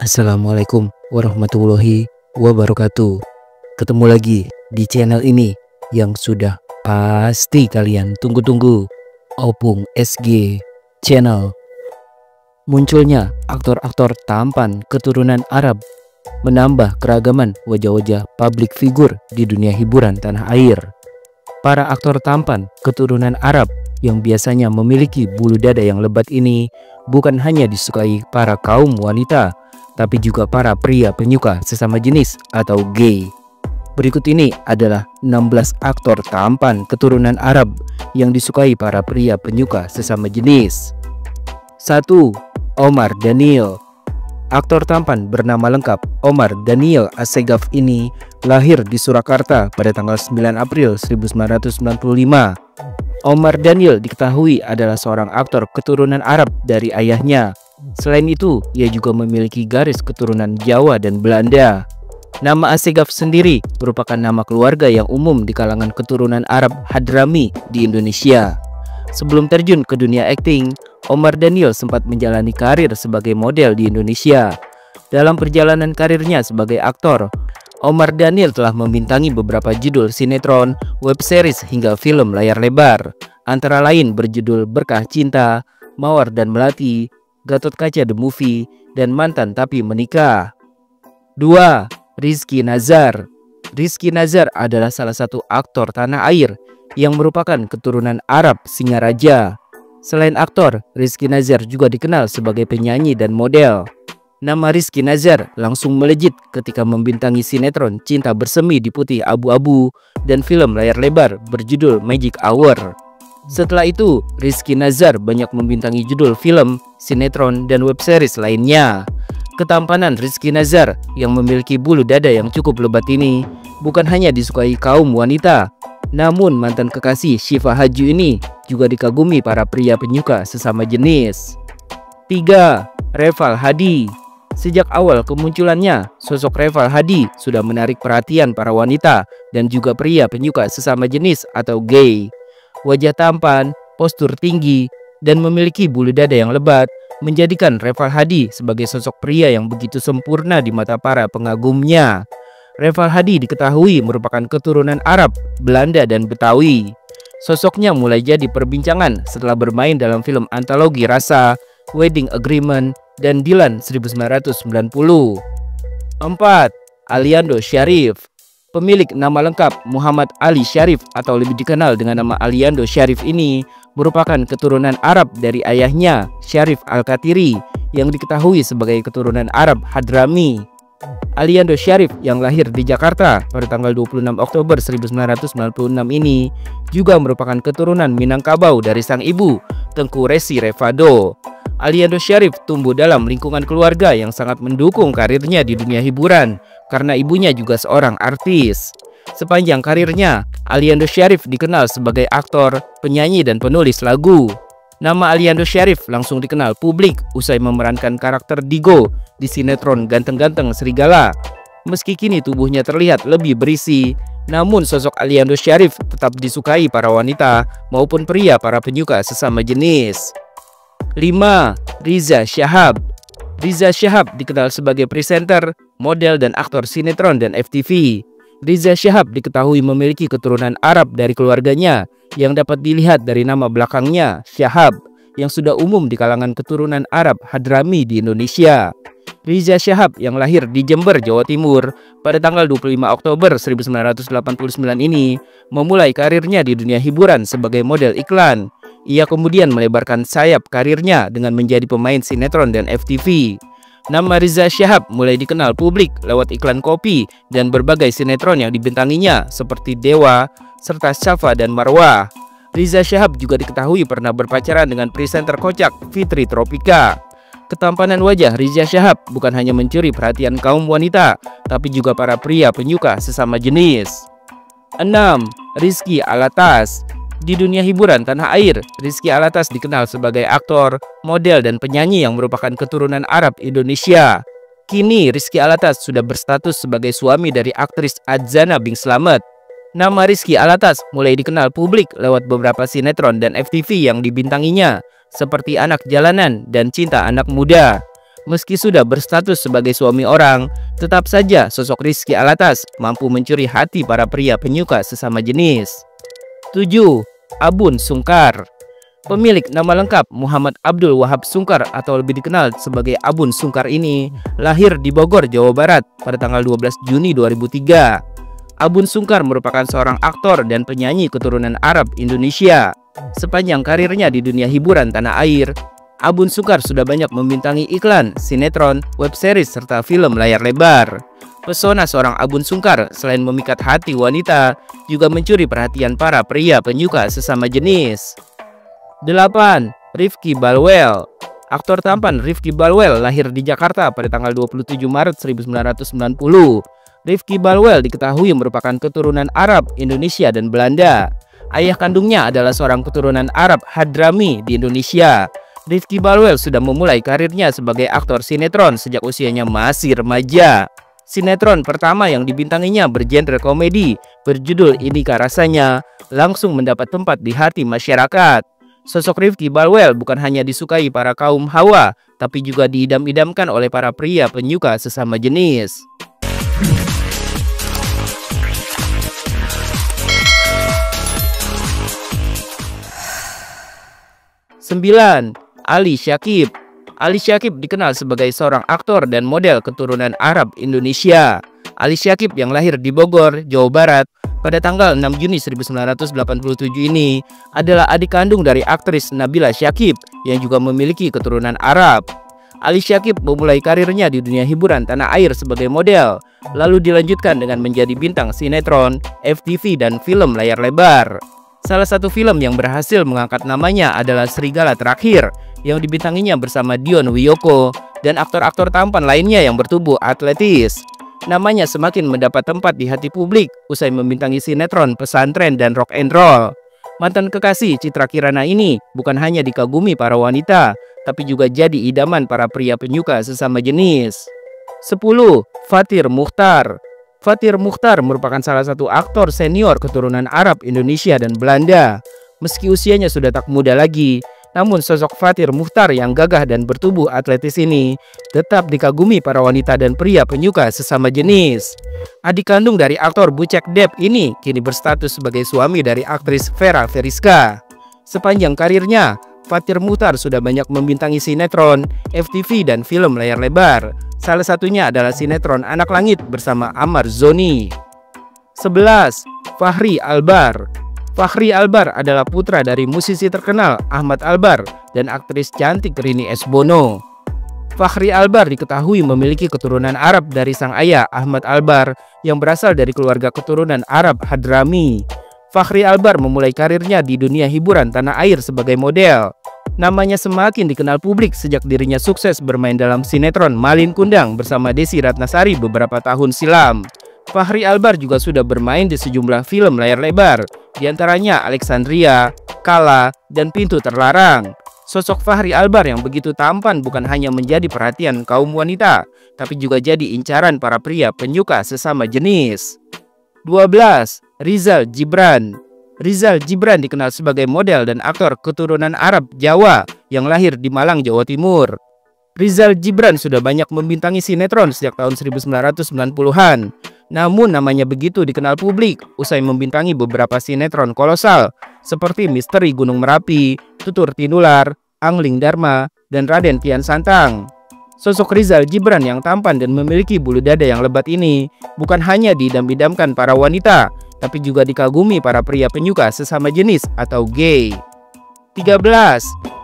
Assalamualaikum warahmatullahi wabarakatuh. Ketemu lagi di channel ini yang sudah pasti kalian tunggu-tunggu, Opung SG Channel. Munculnya aktor-aktor tampan keturunan Arab menambah keragaman wajah-wajah public figure di dunia hiburan tanah air. Para aktor tampan keturunan Arab yang biasanya memiliki bulu dada yang lebat ini bukan hanya disukai para kaum wanita, tapi juga para pria penyuka sesama jenis atau gay. Berikut ini adalah 16 aktor tampan keturunan Arab yang disukai para pria penyuka sesama jenis. 1. Omar Daniel. Aktor tampan bernama lengkap Omar Daniel Assegaf ini lahir di Surakarta pada tanggal 9 April 1995. Omar Daniel diketahui adalah seorang aktor keturunan Arab dari ayahnya. Selain itu, ia juga memiliki garis keturunan Jawa dan Belanda. Nama Assegaf sendiri merupakan nama keluarga yang umum di kalangan keturunan Arab Hadrami di Indonesia. Sebelum terjun ke dunia akting, Omar Daniel sempat menjalani karir sebagai model di Indonesia. Dalam perjalanan karirnya sebagai aktor, Omar Daniel telah membintangi beberapa judul sinetron, web series hingga film layar lebar, antara lain berjudul Berkah Cinta, Mawar dan Melati, Gatot Kaca The Movie, dan Mantan Tapi Menikah. 2. Rizky Nazar. Rizky Nazar adalah salah satu aktor tanah air yang merupakan keturunan Arab Singaraja. Selain aktor, Rizky Nazar juga dikenal sebagai penyanyi dan model. Nama Rizky Nazar langsung melejit ketika membintangi sinetron Cinta Bersemi di Putih Abu-Abu dan film layar lebar berjudul Magic Hour. Setelah itu, Rizky Nazar banyak membintangi judul film, sinetron, dan web series lainnya. Ketampanan Rizky Nazar yang memiliki bulu dada yang cukup lebat ini bukan hanya disukai kaum wanita, namun mantan kekasih Syifa Haju ini juga dikagumi para pria penyuka sesama jenis. 3. Reval Hadi. Sejak awal kemunculannya, sosok Reval Hadi sudah menarik perhatian para wanita dan juga pria penyuka sesama jenis atau gay. Wajah tampan, postur tinggi, dan memiliki bulu dada yang lebat menjadikan Reval Hadi sebagai sosok pria yang begitu sempurna di mata para pengagumnya. Reval Hadi diketahui merupakan keturunan Arab, Belanda, dan Betawi. Sosoknya mulai jadi perbincangan setelah bermain dalam film antologi Rasa, Wedding Agreement, dan Dilan 1990. 4. Aliando Syarif. Pemilik nama lengkap Muhammad Ali Syarif atau lebih dikenal dengan nama Aliando Syarif ini merupakan keturunan Arab dari ayahnya Syarif Al-Katiri yang diketahui sebagai keturunan Arab Hadrami. Aliando Syarif yang lahir di Jakarta pada tanggal 26 Oktober 1996 ini juga merupakan keturunan Minangkabau dari sang ibu, Tengku Resi Revado. Aliando Syarif tumbuh dalam lingkungan keluarga yang sangat mendukung karirnya di dunia hiburan karena ibunya juga seorang artis. Sepanjang karirnya, Aliando Syarif dikenal sebagai aktor, penyanyi, dan penulis lagu. Nama Aliando Syarif langsung dikenal publik usai memerankan karakter Digo di sinetron Ganteng-Ganteng Serigala. Meski kini tubuhnya terlihat lebih berisi, namun sosok Aliando Syarif tetap disukai para wanita maupun pria para penyuka sesama jenis. 5. Riza Shahab. Riza Shahab dikenal sebagai presenter, model, dan aktor sinetron dan FTV. Riza Shahab diketahui memiliki keturunan Arab dari keluarganya yang dapat dilihat dari nama belakangnya Shahab yang sudah umum di kalangan keturunan Arab Hadrami di Indonesia. Riza Shahab yang lahir di Jember, Jawa Timur pada tanggal 25 Oktober 1989 ini memulai karirnya di dunia hiburan sebagai model iklan. Ia kemudian melebarkan sayap karirnya dengan menjadi pemain sinetron dan FTV. Nama Riza Shahab mulai dikenal publik lewat iklan kopi dan berbagai sinetron yang dibintanginya seperti Dewa, serta Syafa dan Marwah. Riza Shahab juga diketahui pernah berpacaran dengan presenter kocak Fitri Tropika. Ketampanan wajah Riza Shahab bukan hanya mencuri perhatian kaum wanita, tapi juga para pria penyuka sesama jenis. 6. Rizky Alatas. Di dunia hiburan tanah air, Rizky Alatas dikenal sebagai aktor, model, dan penyanyi yang merupakan keturunan Arab Indonesia. Kini Rizky Alatas sudah berstatus sebagai suami dari aktris Adzana Bing Slamet. Nama Rizky Alatas mulai dikenal publik lewat beberapa sinetron dan FTV yang dibintanginya, seperti Anak Jalanan dan Cinta Anak Muda. Meski sudah berstatus sebagai suami orang, tetap saja sosok Rizky Alatas mampu mencuri hati para pria penyuka sesama jenis. 7. Abun Sungkar. Pemilik nama lengkap Muhammad Abdul Wahab Sungkar atau lebih dikenal sebagai Abun Sungkar ini lahir di Bogor, Jawa Barat pada tanggal 12 Juni 2003. Abun Sungkar merupakan seorang aktor dan penyanyi keturunan Arab Indonesia. Sepanjang karirnya di dunia hiburan tanah air, Abun Sungkar sudah banyak membintangi iklan, sinetron, web series, serta film layar lebar. Pesona seorang Abun Sungkar selain memikat hati wanita, juga mencuri perhatian para pria penyuka sesama jenis. 8. Rifky Balwell. Aktor tampan Rifky Balwell lahir di Jakarta pada tanggal 27 Maret 1990. Rifky Balwell diketahui merupakan keturunan Arab, Indonesia, dan Belanda. Ayah kandungnya adalah seorang keturunan Arab Hadrami di Indonesia. Rifky Balwell sudah memulai karirnya sebagai aktor sinetron sejak usianya masih remaja. Sinetron pertama yang dibintanginya bergenre komedi, berjudul Inikah Rasanya, langsung mendapat tempat di hati masyarakat. Sosok Rifky Balwell bukan hanya disukai para kaum hawa, tapi juga diidam-idamkan oleh para pria penyuka sesama jenis. 9. Ali Syakib. Ali Syakib dikenal sebagai seorang aktor dan model keturunan Arab Indonesia. Ali Syakib yang lahir di Bogor, Jawa Barat pada tanggal 6 Juni 1987 ini adalah adik kandung dari aktris Nabila Syakib yang juga memiliki keturunan Arab. Ali Syakib memulai karirnya di dunia hiburan tanah air sebagai model, lalu dilanjutkan dengan menjadi bintang sinetron, FTV, dan film layar lebar. Salah satu film yang berhasil mengangkat namanya adalah Serigala Terakhir yang dibintanginya bersama Dion Wiyoko dan aktor-aktor tampan lainnya yang bertubuh atletis. Namanya semakin mendapat tempat di hati publik usai membintangi sinetron, pesantren, dan rock and roll. Mantan kekasih Citra Kirana ini bukan hanya dikagumi para wanita, tapi juga jadi idaman para pria penyuka sesama jenis. 10. Fathir Muchtar. Fathir Muchtar merupakan salah satu aktor senior keturunan Arab, Indonesia, dan Belanda. Meski usianya sudah tak muda lagi, namun sosok Fathir Muchtar yang gagah dan bertubuh atletis ini tetap dikagumi para wanita dan pria penyuka sesama jenis. Adik kandung dari aktor Bucek Depp ini kini berstatus sebagai suami dari aktris Vera Veriska. Sepanjang karirnya, Fathir Muchtar sudah banyak membintangi sinetron, FTV, dan film layar lebar. Salah satunya adalah sinetron Anak Langit bersama Amar Zoni. 11. Fachri Albar. Fachri Albar adalah putra dari musisi terkenal Ahmad Albar dan aktris cantik Rini S. Bono. Fachri Albar diketahui memiliki keturunan Arab dari sang ayah Ahmad Albar yang berasal dari keluarga keturunan Arab Hadrami. Fachri Albar memulai karirnya di dunia hiburan tanah air sebagai model. Namanya semakin dikenal publik sejak dirinya sukses bermain dalam sinetron Malin Kundang bersama Desi Ratnasari beberapa tahun silam. Fachri Albar juga sudah bermain di sejumlah film layar lebar, diantaranya Alexandria, Kala, dan Pintu Terlarang. Sosok Fachri Albar yang begitu tampan bukan hanya menjadi perhatian kaum wanita, tapi juga jadi incaran para pria penyuka sesama jenis. 12. Rizal Gibran. Rizal Gibran dikenal sebagai model dan aktor keturunan Arab Jawa yang lahir di Malang, Jawa Timur. Rizal Gibran sudah banyak membintangi sinetron sejak tahun 1990-an. Namun namanya begitu dikenal publik usai membintangi beberapa sinetron kolosal seperti Misteri Gunung Merapi, Tutur Tinular, Angling Dharma, dan Raden Kian Santang. Sosok Rizal Gibran yang tampan dan memiliki bulu dada yang lebat ini bukan hanya diidam-idamkan para wanita, tapi juga dikagumi para pria penyuka sesama jenis atau gay. 13.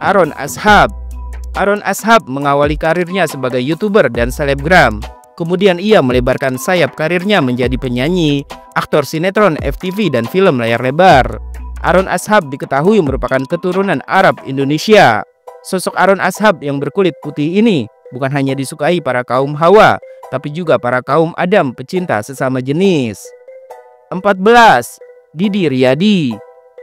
Aaron Ashab. Aaron Ashab mengawali karirnya sebagai YouTuber dan selebgram. Kemudian ia melebarkan sayap karirnya menjadi penyanyi, aktor sinetron, FTV, dan film layar lebar. Aaron Ashab diketahui merupakan keturunan Arab Indonesia. Sosok Aaron Ashab yang berkulit putih ini bukan hanya disukai para kaum hawa, tapi juga para kaum Adam pecinta sesama jenis. 14. Didi Riyadi.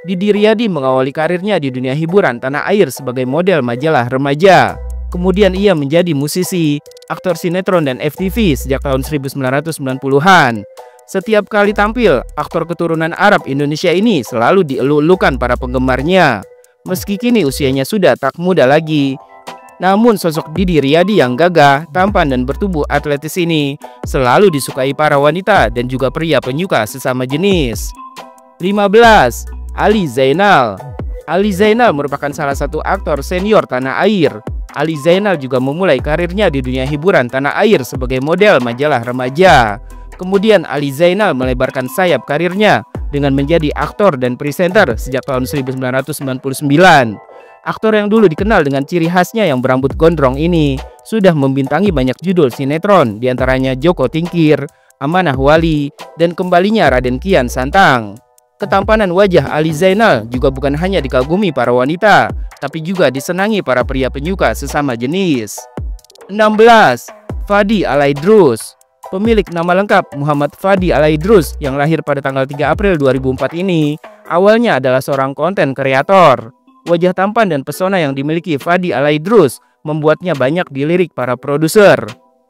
Didi Riyadi mengawali karirnya di dunia hiburan tanah air sebagai model majalah remaja. Kemudian ia menjadi musisi, aktor sinetron, dan FTV sejak tahun 1990-an. Setiap kali tampil, aktor keturunan Arab Indonesia ini selalu dielu-elukan para penggemarnya. Meski kini usianya sudah tak muda lagi, Namun sosok Didi Riyadi yang gagah, tampan dan bertubuh atletis ini selalu disukai para wanita dan juga pria penyuka sesama jenis. 15. Ali Zainal. Ali Zainal merupakan salah satu aktor senior tanah air. Ali Zainal juga memulai karirnya di dunia hiburan tanah air sebagai model majalah remaja. Kemudian Ali Zainal melebarkan sayap karirnya dengan menjadi aktor dan presenter sejak tahun 1999. Aktor yang dulu dikenal dengan ciri khasnya yang berambut gondrong ini sudah membintangi banyak judul sinetron, diantaranya Joko Tingkir, Amanah Wali, dan kembalinya Raden Kian Santang. Ketampanan wajah Ali Zainal juga bukan hanya dikagumi para wanita, tapi juga disenangi para pria penyuka sesama jenis. 16. Fadi Alaidrus. Pemilik nama lengkap Muhammad Fadi Alaidrus yang lahir pada tanggal 3 April 2004 ini awalnya adalah seorang konten kreator. Wajah tampan dan pesona yang dimiliki Fadi Alaidrus membuatnya banyak dilirik para produser.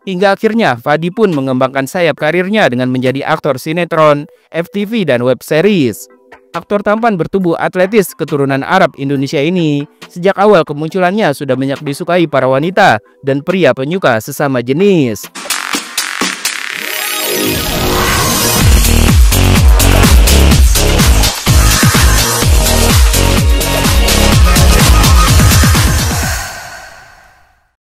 Hingga akhirnya Fadi pun mengembangkan sayap karirnya dengan menjadi aktor sinetron, FTV, dan web series. Aktor tampan bertubuh atletis keturunan Arab Indonesia ini sejak awal kemunculannya sudah banyak disukai para wanita dan pria penyuka sesama jenis.